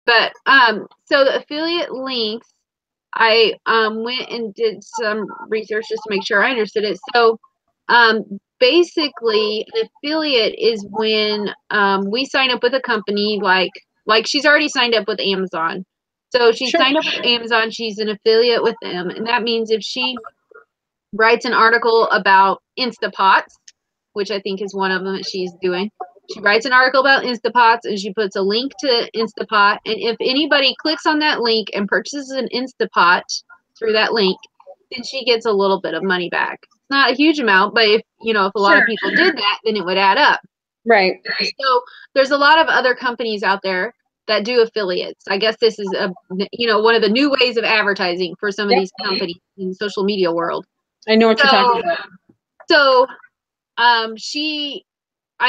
But so the affiliate links, I went and did some research just to make sure I understood it. So basically, an affiliate is when we sign up with a company like she's already signed up with Amazon. So she Sure. signed up with Amazon, she's an affiliate with them, and that means if she writes an article about Instapots, which I think is one of them that she's doing. She writes an article about Instapots and she puts a link to Instapot. And if anybody clicks on that link and purchases an Instapot through that link, then she gets a little bit of money back. It's not a huge amount, but if if a lot of people did that, then it would add up. Right. So there's a lot of other companies out there that do affiliates. I guess this is one of the new ways of advertising for some of these companies in the social media world. I know what you're talking about. So I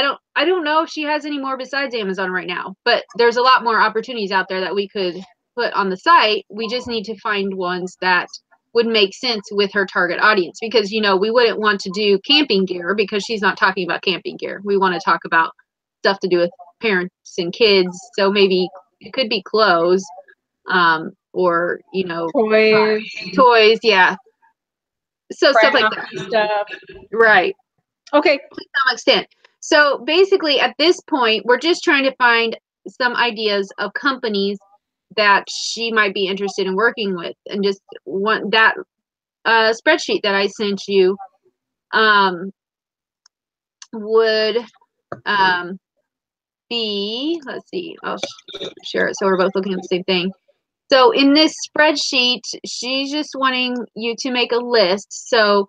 don't know if she has any more besides Amazon right now, but there's a lot more opportunities out there that we could put on the site. We just need to find ones that would make sense with her target audience, because we wouldn't want to do camping gear because she's not talking about camping gear. We want to talk about stuff to do with parents and kids. So maybe it could be clothes, or toys, yeah. So stuff like that. Stuff. Right. Okay. To some extent. So basically, at this point, we're just trying to find some ideas of companies that she might be interested in working with, and just want that spreadsheet that I sent you would be. Let's see. I'll share it so we're both looking at the same thing. So in this spreadsheet, she's just wanting you to make a list. So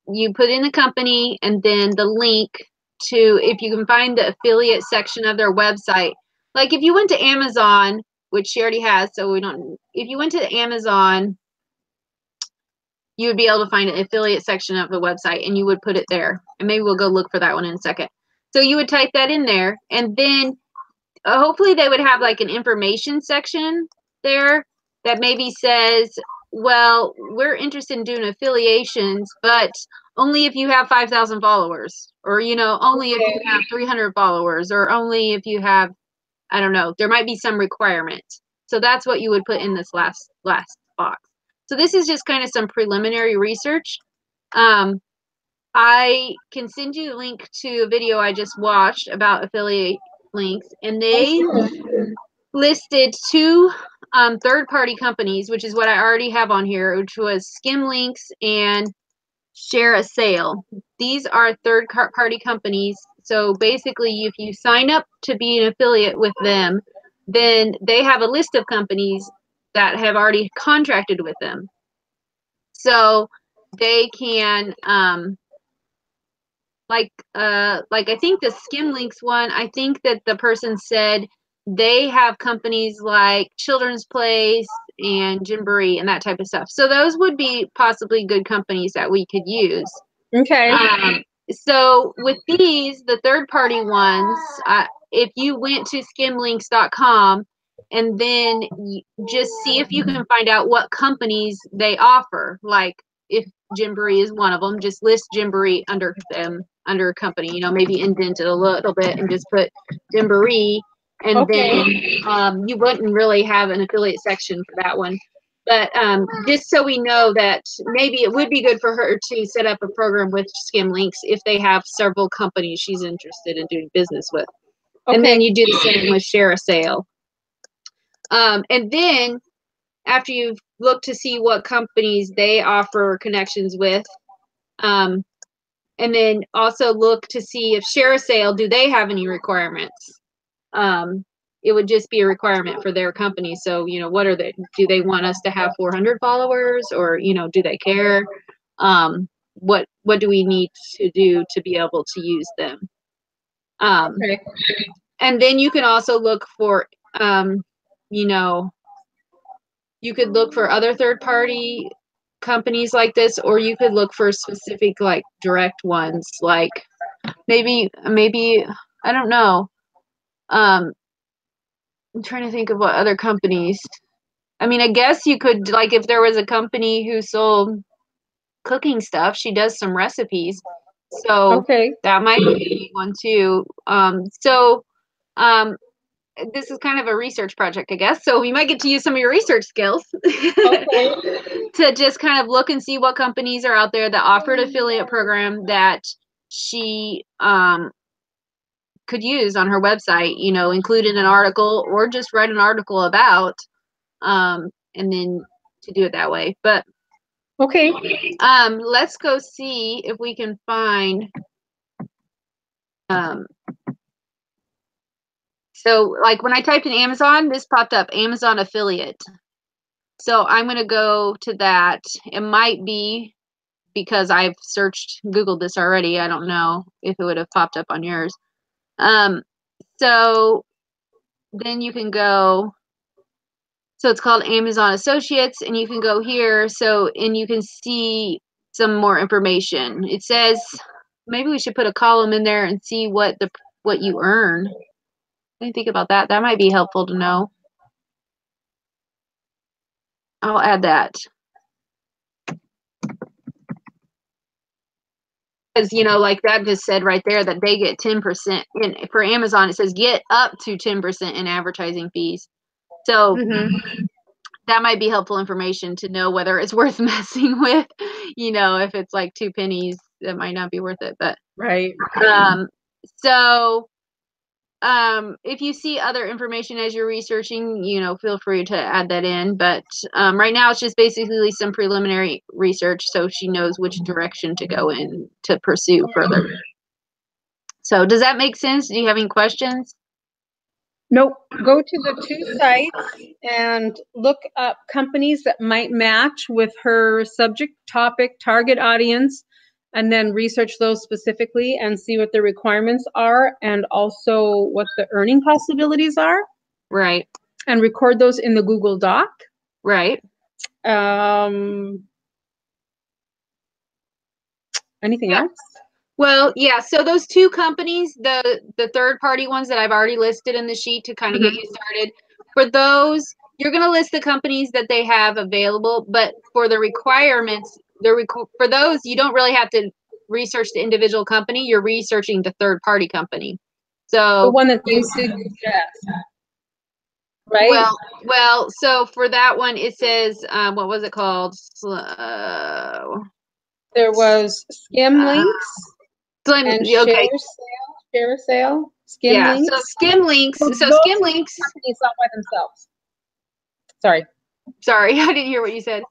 you put in the company and then the link to, if you can find the affiliate section of their website. Like if you went to Amazon, which she already has, so if you went to Amazon, you would be able to find an affiliate section of the website and you would put it there. And maybe we'll go look for that one in a second. So you would type that in there, and then hopefully they would have like an information section there that maybe says, well, we're interested in doing affiliations, but only if you have 5,000 followers, or only if you have 300 followers, or only if you have, I don't know, there might be some requirement. So that's what you would put in this last box. So this is just kind of some preliminary research. I can send you a link to a video I just watched about affiliate links, and they listed two third-party companies, which is what I already have on here, which was Skimlinks and Share a Sale. These are third-party companies. So basically, if you sign up to be an affiliate with them, then they have a list of companies that have already contracted with them. So they can like I think the Skimlinks one, I think that the person said they have companies like Children's Place and Gymboree and that type of stuff. So those would be possibly good companies that we could use. Okay. So with these, the third-party ones, if you went to skimlinks.com and then just see if you can find out what companies they offer. Like if Gymboree is one of them, just list Gymboree under them, under a company, maybe indent it a little bit and just put Gymboree. And then you wouldn't really have an affiliate section for that one. But just so we know that maybe it would be good for her to set up a program with Skimlinks if they have several companies she's interested in doing business with. Okay. And then you do the same with Share a Sale. And then after you've looked to see what companies they offer connections with, and then also look to see if Share a Sale, do they have any requirements? It would just be a requirement for their company. So, what are they? Do they want us to have 400 followers, or, do they care? What do we need to do to be able to use them? Okay. And then you can also look for, you could look for other third-party companies like this, or you could look for specific, like, direct ones, like maybe, I don't know. I'm trying to think of what other companies. I mean, I guess you could, like, if there was a company who sold cooking stuff, she does some recipes. So that might be one too. this is kind of a research project, I guess. So we might get to use some of your research skills Okay. to just kind of look and see what companies are out there that offer an affiliate program that she could use on her website, include in an article or just write an article about, and then to do it that way. But Okay. let's go see if we can find so like when I typed in Amazon, this popped up, Amazon affiliate. So I'm going to go to that. It might be because I've Googled this already. I don't know if it would have popped up on yours. So then you can go, so it's called Amazon Associates, and you can go here. And you can see some more information. It says, maybe we should put a column in there and see what you earn. What do you think about that? That might be helpful to know. I'll add that. Because, like that just said right there that they get 10%. For Amazon, it says get up to 10% in advertising fees. So that might be helpful information to know whether it's worth messing with. If it's like 2 pennies, that might not be worth it. But right. So if you see other information as you're researching, feel free to add that in. But right now it's just basically some preliminary research so she knows which direction to go in to pursue further. So does that make sense? Do you have any questions? Nope. Go to the 2 sites and look up companies that might match with her subject, topic, target audience, and then research those specifically and see what the requirements are and also what the earning possibilities are. Right. And record those in the Google Doc. Right. Anything else? Well, yeah. So those 2 companies, the third-party ones that I've already listed in the sheet to kind of get you started, for those, you're going to list the companies that they have available, but for the requirements, for those, you don't really have to research the individual company. You're researching the third-party company. So the one that you suggest, right? Well. So for that one, it says, what was it called? There was Skim Links. And share sale, Skim Links. So Skim Links. So Skim Links companies all by themselves. Sorry, I didn't hear what you said.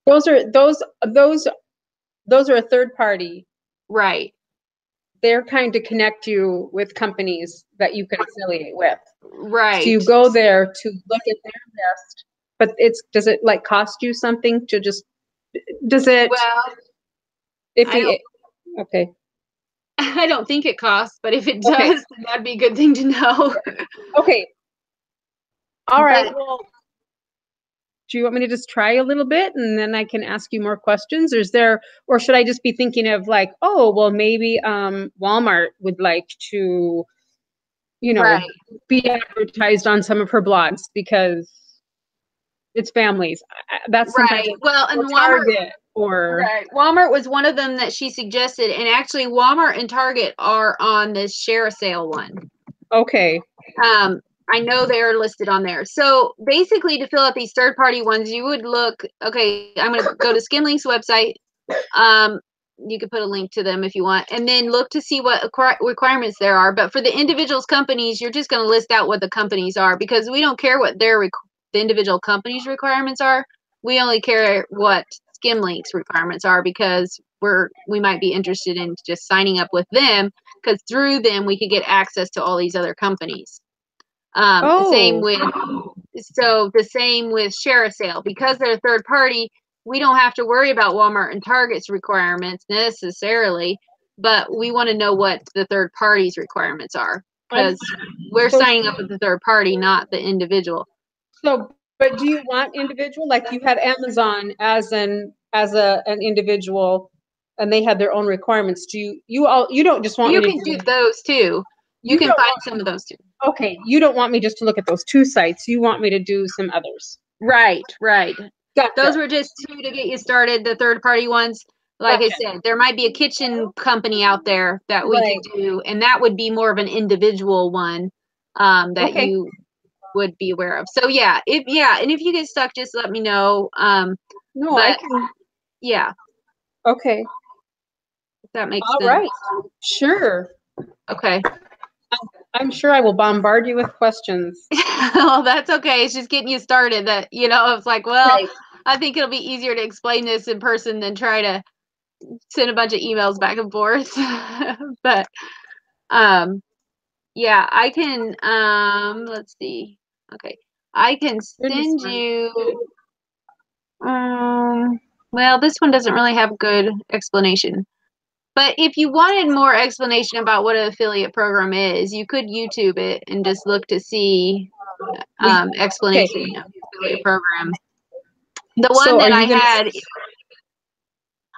Those are a third party. Right. They're kind to connect you with companies that you can affiliate with. Right. So you go there to look at their list, but does it like cost you something to just? Does it? Well, okay. I don't think it costs, but if it does, then that'd be a good thing to know. Okay. All right. Well, do you want me to just try a little bit and then I can ask you more questions? Or should I just be thinking of like, oh, well, maybe Walmart would like to, be advertised on some of her blogs because it's families. That's sometimes well, and Target Walmart was one of them that she suggested, and actually Walmart and Target are on this share a sale one. Okay. I know they're listed on there. So basically, to fill out these third-party ones, you would look. Okay, I'm going to go to SkimLink's website. You can put a link to them if you want, and then look to see what requirements there are. But for the individuals companies, you're just going to list out what the companies are because we don't care what the individual companies' requirements are. We only care what SkimLink's requirements are because we might be interested in just signing up with them because through them we could get access to all these other companies. The same with share a sale because they're third party. We don't have to worry about Walmart and Target's requirements necessarily, but we want to know what the third party's requirements are because we're signing up with the third party, not the individual. So, but do you want individual? Like you had Amazon as an individual, and they had their own requirements. You don't just want me to do those too. You can find some of those too. Okay, you don't want me just to look at those 2 sites. You want me to do some others. Right. Gotcha. Those were just 2 to get you started, the third-party ones. Like I said, there might be a kitchen company out there that we could do, and that would be more of an individual one. that you would be aware of. So yeah, and if you get stuck, just let me know. No, but I can. Yeah. Okay. If that makes All sense. right. Sure. Okay. I'm sure I will bombard you with questions. Well, that's okay. It's just getting you started. That it's like, well, Okay. I think it'll be easier to explain this in person than try to send a bunch of emails back and forth. But yeah, I can let's see. Okay. I can Goodness, send you well, this one doesn't really have good explanation. But if you wanted more explanation about what an affiliate program is, you could YouTube it and just look to see explanation of the affiliate program. The one So are that I you going had, to?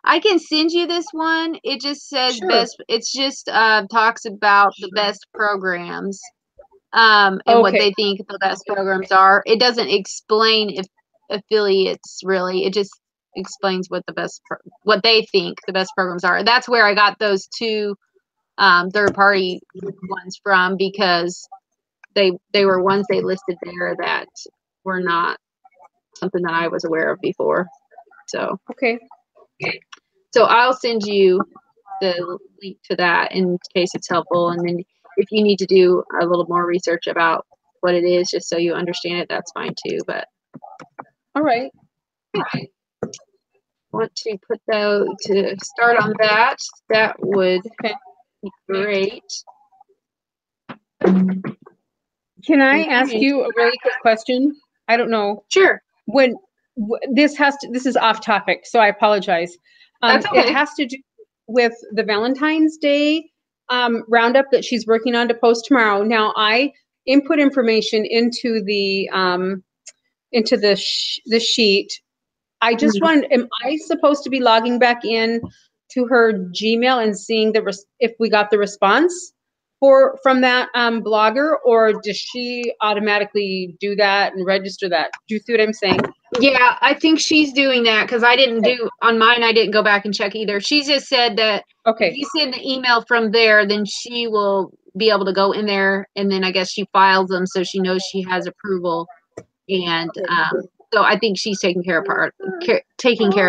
I can send you this one. It just says Sure. best. It's just talks about the best programs and what Okay. they think the best programs are. It doesn't explain if affiliates really. It just explains what what they think the best programs are. That's where I got those two third-party ones from, because they were ones they listed there that were not something that I was aware of before. So Okay. I'll send you the link to that in case it's helpful, and then if you need to do a little more research about what it is, just so you understand it, that's fine too. But All right. want to put to start on that, that would be great. Can I ask you a really quick question? I don't know. Sure. When this is off topic, so I apologize. That's okay. It has to do with the Valentine's Day roundup that she's working on to post tomorrow. Now, I input information into the the sheet. I just wanted, am I supposed to be logging back in to her Gmail and seeing if we got the response from that blogger, or does she automatically do that and register that? Do you see what I'm saying? Yeah, I think she's doing that, because I didn't do on mine. I didn't go back and check either. She just said that if you send the email from there, then she will be able to go in there, and then I guess she files them so she knows she has approval. And so I think she's taking care of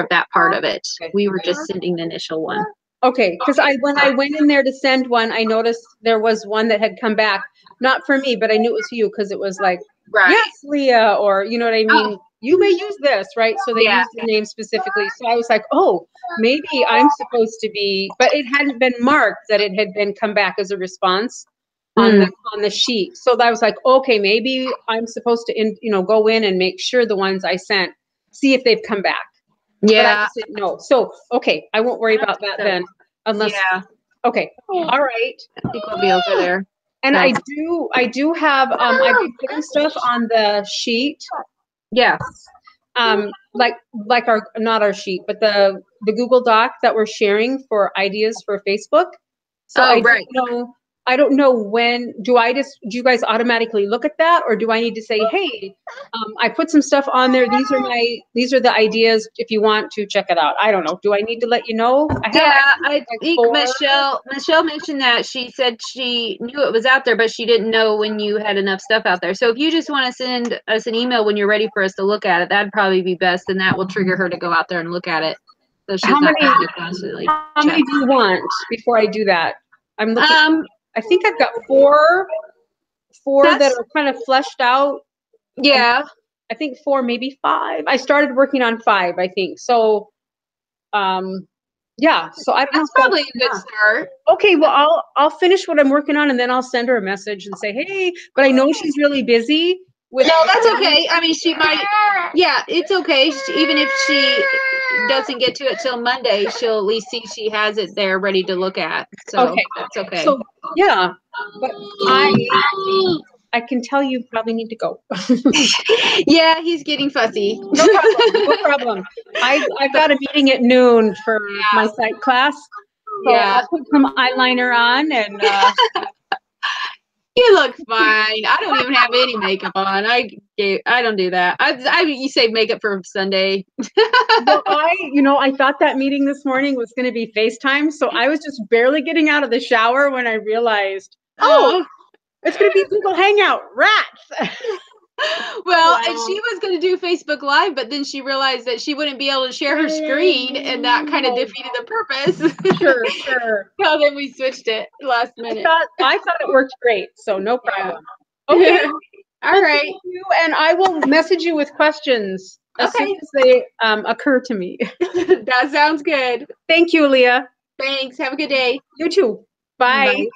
that part of it. We were just sending the initial one. Okay, because when I went in there to send one, I noticed there was one that had come back, not for me, but I knew it was you, because it was like, yes, Leah, or you know what I mean? You may use this, right? So they used the name specifically. So I was like, oh, maybe I'm supposed to be, but it hadn't been marked that it had been come back as a response on the sheet. So I was like, okay, maybe I'm supposed to go in and make sure the ones I sent, see if they've come back. Yeah. But I just didn't know. So, okay, I won't worry about that then. Unless, okay, all right. I think we'll be over there. And I do have, I've been putting stuff on the sheet. Yeah. Like not our sheet, but the Google Doc that we're sharing for ideas for Facebook. So I don't know when, do you guys automatically look at that, or do I need to say, hey, I put some stuff on there. These are the ideas. If you want to check it out. I don't know. Do I need to let you know? I think Michelle mentioned that. She said she knew it was out there, but she didn't know when you had enough stuff out there. So if you just want to send us an email when you're ready for us to look at it, that'd probably be best, and that will trigger her to go out there and look at it. So she's how many do you want before I do that? I'm looking. I think I've got four that are kind of fleshed out. Yeah. I think 4, maybe 5. I started working on 5, I think. So, yeah. So that's probably a good start. Okay. Well, I'll finish what I'm working on, and then I'll send her a message and say, hey, but I know she's really busy. No, that's okay. I mean, she might. Yeah, it's okay. Even if she doesn't get to it till Monday, she'll at least see she has it there ready to look at. So that's okay. So yeah, but I can tell you probably need to go. Yeah, he's getting fussy. No problem. No problem. I've got a meeting at noon for my psych class. So I'll put some eyeliner on and. You look fine. I don't even have any makeup on. I don't do that. You save makeup for Sunday. Well, I thought that meeting this morning was going to be FaceTime, so I was just barely getting out of the shower when I realized, It's going to be Google Hangout. Rats. Well, Wow. and she was going to do Facebook Live, but then she realized that she wouldn't be able to share her screen, and that kind of defeated the purpose. Sure. So then we switched it last minute. I thought it worked great, so no problem. Okay. All right. Thank you, and I will message you with questions as Okay. soon as they occur to me. That sounds good. Thank you, Leah. Thanks. Have a good day. You too. Bye. Bye.